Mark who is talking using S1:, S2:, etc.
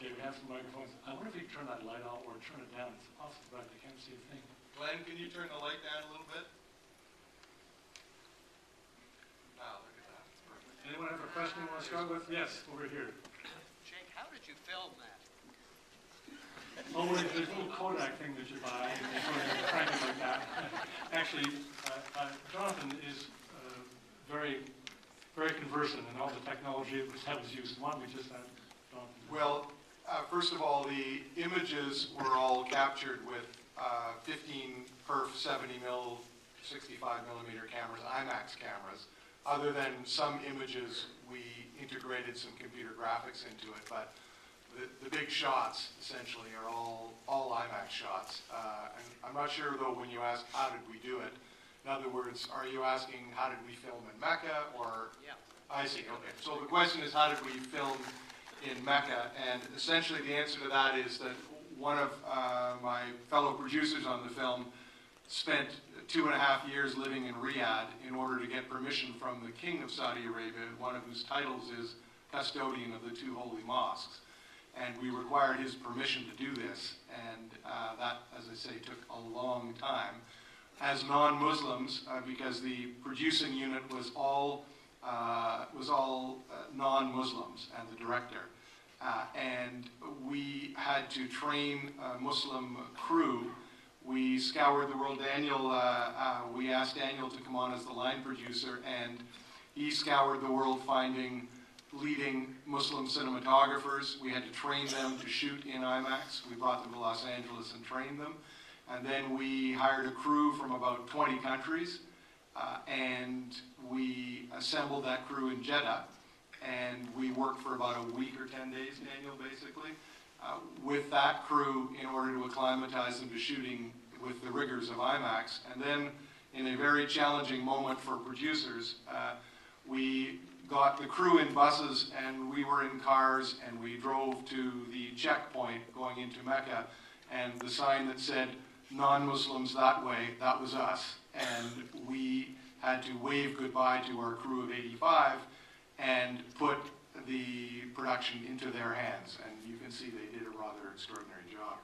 S1: Okay, we have some microphones. I wonder if you can turn that light out or turn it down. It's awfully bright. I can't see a thing.
S2: Glenn, can you turn the light down a little bit? Wow, look at that. It's perfect.
S1: Anyone have a question you want to start with? Yes, over here.
S3: Jake, how did you film that?
S1: Oh, there's a little Kodak thing that you buy, and you sort of crank it like that. Actually, Jonathan is very conversant in all the technology that was used. Why don't we just have Jonathan?
S2: Well, first of all, the images were all captured with 15 perf 70 mil, 65 millimeter cameras, IMAX cameras. Other than some images, we integrated some computer graphics into it, but the big shots essentially are all IMAX shots. And I'm not sure though when you ask how did we do it. In other words, are you asking how did we film in Mecca or?
S3: Yeah.
S2: I see. Okay. So the question is how did we film in Mecca, and essentially the answer to that is that one of my fellow producers on the film spent 2.5 years living in Riyadh in order to get permission from the King of Saudi Arabia, one of whose titles is custodian of the two holy mosques. And we required his permission to do this, and that, as I say, took a long time. As non-Muslims, because the producing unit was all non-Muslims and the director. And we had to train a Muslim crew. We scoured the world. We asked Daniel to come on as the line producer, and he scoured the world finding leading Muslim cinematographers. We had to train them to shoot in IMAX. We brought them to Los Angeles and trained them. And then we hired a crew from about 20 countries, and we assembled that crew in Jeddah. And we worked for about a week or 10 days, Daniel, basically, with that crew in order to acclimatize them to shooting with the rigors of IMAX. And then, in a very challenging moment for producers, we got the crew in buses and we were in cars and we drove to the checkpoint going into Mecca, and the sign that said, "Non-Muslims that way," that was us. And we had to wave goodbye to our crew of 85 and put the production into their hands. And you can see they did a rather extraordinary job.